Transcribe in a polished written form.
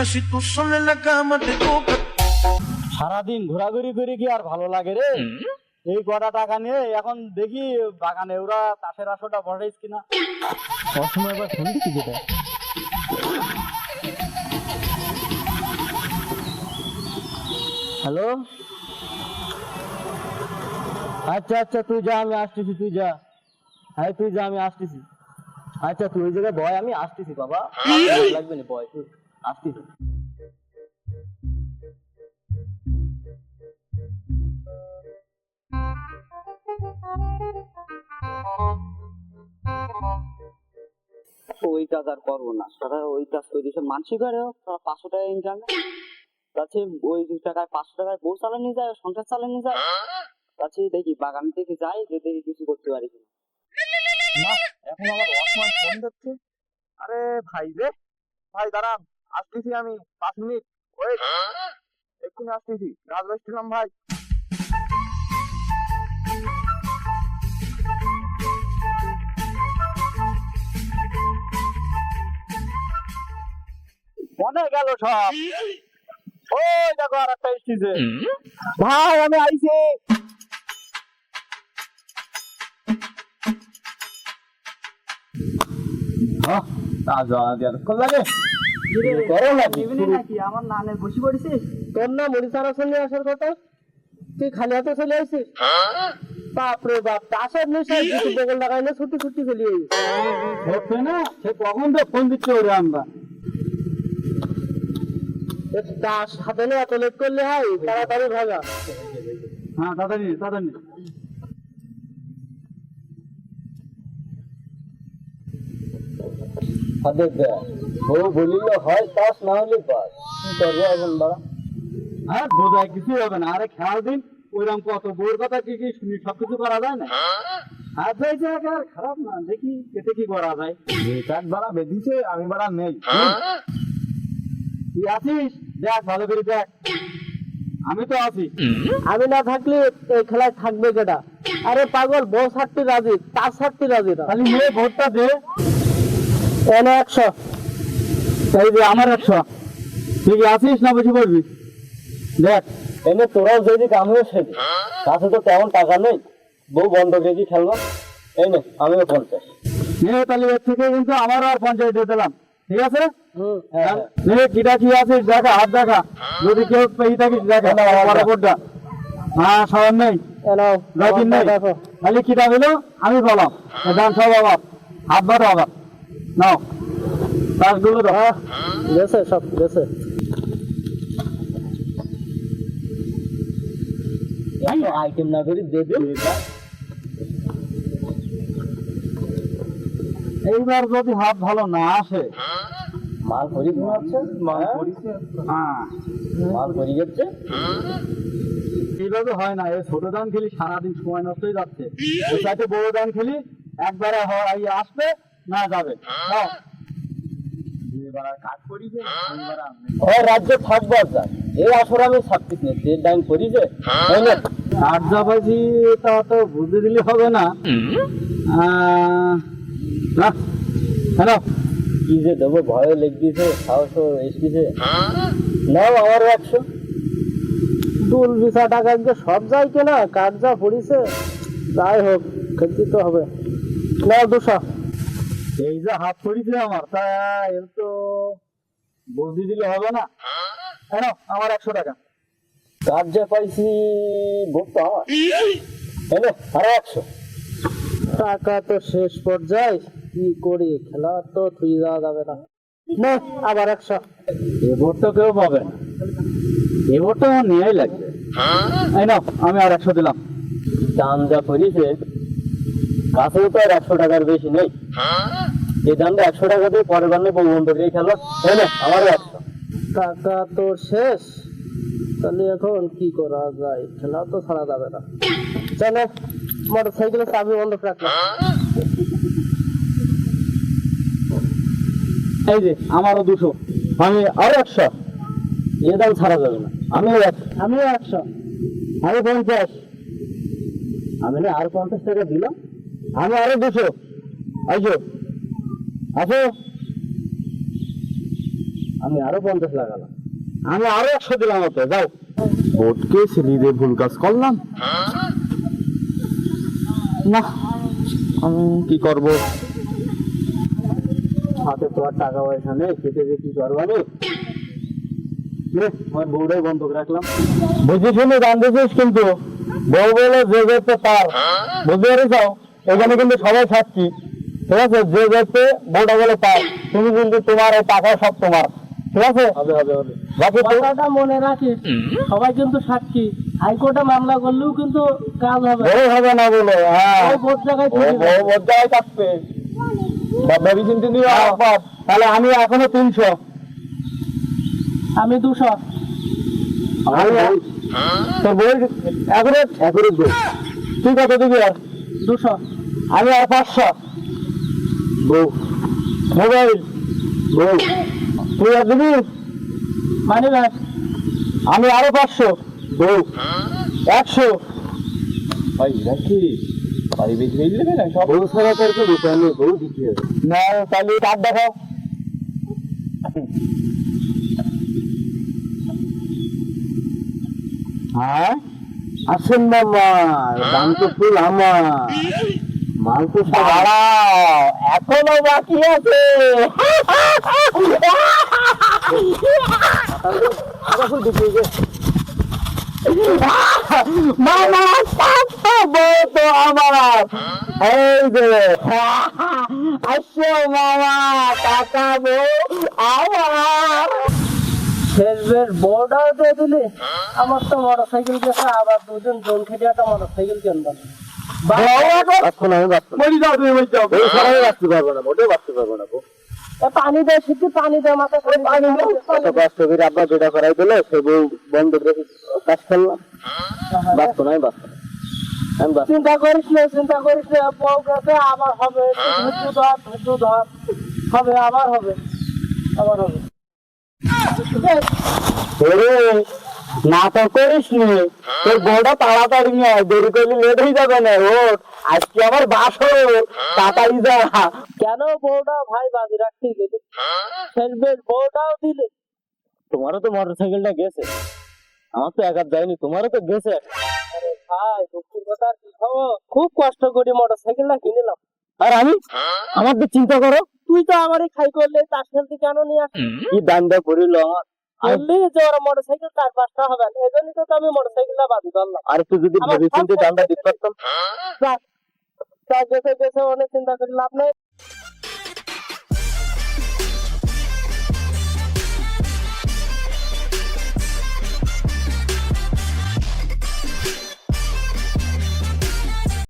si tú sola en la cama te toca. সারাদিন ঘোরাঘুরি করে কি আর ভালো লাগে রে? এই কটা টাকা নিয়ে এখন দেখি বাগানে ওরা তাসের আসরটা বসাইস কিনা। অসময় আবার ফোন দিচ্ছি যেটা। হ্যালো, আচ্ছা আচ্ছা তুই যা, আমি আসতেছি, তুই যা। হ্যাঁ তুই যা, আমি আসতেছি। আচ্ছা তুই ওই জায়গায় বয়, আমি আসতেছি বাবা, লাগবে না, বয় তুই, আসতেছি। ওই কাজ আর করবো না, তারা ওই কাজ করে দিয়েছে মানসিক করে 500 টাকা ইনকাম তাছে, ওই টাকায় 500 টাকায় বউ চালানি যায়, সংসার চালানি যায়। তাছে দেখি বাগান থেকে যাই, যে দেখি কিছু করতে পারি কিনা। না এখন আমার ওয়াকম্যান ফোন দিচ্ছে। আরে ভাই রে, ভাই দাঁড়ান, আসতেছি আমি, 5 মিনিট ওয়েট, এক্ষুনি আসতেছি, কাজ বসছিলাম ভাই। মনে গেল সব। ওই দেখো আর একটা এসেছে ভাই, আমি আইছি। আমার নানে বসে পড়েছিস, তোর না মরিচারা চলে আসার কথা, তুই খালি হাতে চলে আসিস। বাপরে বাপ, তাসের নেশায় কিছু বগল লাগাইলে ছুটি ছুটি চলে হচ্ছে না, সে কখন তো ফোন দিচ্ছে ওরে আমরা। তাস হাতে নিয়ে এত লেট করলে হয়, তাড়াতাড়ি ভাগা। হ্যাঁ তাড়াতাড়ি তাড়াতাড়ি। ও বলিল হয় তাস, না হলে বাস, কি করবো এখন বাড়া। হ্যাঁ বোঝায় কিছু হবে না, আরে খেয়াল দিন ওইরকম কত বউর কথা কি কি শুনি, সবকিছু করা যায় না। আর খারাপ না, দেখি এতে কি করা যায়। কাঠ বাড়া বেঁধেছে, আমি বাড়া নেই। তুই আছিস, দেখ ভালো করে দেখ। আমি তো আছি, আমি না থাকলে এই খেলায় থাকবে কেটা? আরে পাগল, বউ ছাড়তে রাজি, তার ছাড়তে রাজি না, খালি মেয়ে ভোটটা দে। এনে 100, এই যে আমার 100। তুই আছিস না বসে পড়বি? দেখ এনে তোরাও যদি আমিও সেদি, কাছে তো তেমন টাকা নেই, বউ বন্ধ রেখে খেলবো। এই নে আমিও 50 নিয়ে, তাহলে এর থেকে কিন্তু আমারও আর 50 দিয়ে দিলাম, ঠিক আছে? কিটা কি আছে দেখা, হাত দেখা, যদি কেউ পেয়ে থাকিস দেখা। আমার বোর্ডটা হ্যাঁ সবার নেই, নেই, খালি কিটা দিলো আমি বললাম দাম সব আবার হাত বাড়ো আবার নাও, কাজগুলো তো গেছে, সব গেছে। আইটেম না করি দেবে। এইবার যদি হাত ভালো না আসে, মাল করি ঘুমাচ্ছে, মাল করিছে, হ্যাঁ মাল করি যাচ্ছে, এইভাবে হয় না। এই ছোট দান খেলি সারাদিন সময় নষ্ট হয়ে যাচ্ছে, ওই সাথে বড় দান খেলি একবারে আসবে না যাবে। রাজ্যে থাকবো আর যাক, এই আসর আমি ছাড়তিস না, যে ডাইন করি যে কার্যাবাজি তা তো বুঝে দিলে হবে না। হ্যালো, কি যে দেবো, ভয় লেগেছে, সাহসও এসেছে। নাও আমার 100। দুল 20 টাকা সব যায় কেনা, কাঠ যা পড়িছে, যাই হোক খেতে তো হবে। নাও 200। এই যে হাত পড়িছে আমার, তা এর তো বুঝে দিলে হবে না। কেন আমার 100 টাকা কাঠ যা পাইছি, ভোগতো আমার, এনে আরো 100 টাকা। তো শেষ পর্যায়ে কি করি, খেলা তো তুই যাওয়া যাবে না, আবার 100। এ ভোট তো কেউ পাবে না, এ ভোটটা আমার নিয়েই লাগবে। এই নাও আমি আর 100 দিলাম। দাম যা করিছে, কাছে তো আর 100 টাকার বেশি নেই, এই দামটা 100 টাকা দিয়ে পরের বার বউ বন্ধ দিয়ে খেলো। আমার 100 টাকা তো শেষ, তাহলে এখন কি করা যায়, খেলা তো ছাড়া যাবে না। চলো মোটর সাইকেলের চাবি বন্ধ রাখলাম। এই যে আমারও 200, আমি আরো 100, এ দাম ছাড়া যাবে না। আমিও 100, আমি 50, আমি না আরো 50 টাকা দিলাম, আমি আরো 200। আসো আসো আমি আরো 50 লাগালাম, আমি আরো 100 দিলাম। ওতে যাও, বোটকে সিলিরে ভুল কাজ করলাম না, আমি কি করব? হাতে তো আর টাকা পয়সা নেই, খেতে যে কি করবো আমি। আমার বউটাই বন্ধক রাখলাম। বুঝি শুনে গান দিছিস কিন্তু, বউ বলে যে যেতে তার, বুঝতে পারিস? এখানে কিন্তু সবাই সাক্ষী, ঠিক আছে? যে যেতে বউটা বলে তার, তুমি কিন্তু তোমার এই টাকা সব তোমার, ঠিক আছে? হবে হবে হবে, বাকি কথাটা মনে রাখিস, সবাই কিন্তু সাক্ষী। হাইকোর্টে মামলা করলেও কিন্তু কাজ হবে, হবে না বলে। হ্যাঁ, বোধ জায়গায় থাকবে, ভাবি চিন্তা নিয়ে। তাহলে আমি এখনো 300, আমি 200। তো বই একুরেট বই, তুই কত দিবি? আর 200। আমি আর 500। বউ মোবাইল, বউ তুই আর দিবি? মানে না, আমি আরো 500। বউ 100। ভাই রাখি বাড়ি বেঁচে দেবে না সব। বউ ছাড়া তোর তো রূপায় নেই, বউ দিতে হবে না। তাহলে কার্ড দেখাও। হ্যাঁ আসেন মামা, দাম তো ফুল আমার, মাল তো দাঁড়াও, এখনো বাকি আছে। মামা বউ তো আমার, এই যে আসো মামা, টাকা বউ আমার। শেষবের বউটাও দিয়ে দিলি। আমার তো মোটর সাইকেল গেছে, আবার দুজন জোন খেটে একটা মোটর সাইকেল কিনবো। পানি দেয় শিখি, পানি দেয় মাথা, পানি কষ্ট করে আব্বা যেটা করাই দিলে সে বউ বন্ধ রেখে কাজ করলাম। বাঁচতো নাই, বাঁচতো। চিন্তা করিস না, চিন্তা করিস না, বউ গেছে আবার হবে, ধৈর্য ধর, হবে আবার হবে, আবার হবে। না তো করিস নি, তোর বউটা তাড়াতাড়ি নিয়ে দেরি করলে লেট হয়ে যাবে না। ও আজকে আমার বাসো, তাড়াতাড়ি যা। কেন বউটা ভাই বাজি রাখতে গেলে, ফেলবেন বউটাও দিলে। তোমারও তো মোটর সাইকেলটা গেছে, আমার তো একা যায়নি, তোমারও তো গেছে। আরে ভাই দুঃখের কথা আর কি খবর, খুব কষ্ট করে মোটর সাইকেলটা কিনলাম। আর আমি, আমার তো চিন্তা করো, তুই তো আমারই খাই করলে, তার সাথে কেন নিয়ে আসি? কি দান্দা করিল আমার, বললি যে ওরা মোটর সাইকেল 4-5টা হবে, এই জন্যই তো আমি মোটর সাইকেলটা বাদি করলাম। আর একটু যদি ভেবে চিন্তে দান্দা দিতে পারতাম। গেছে গেছে, অনেক চিন্তা করে লাভ নেই।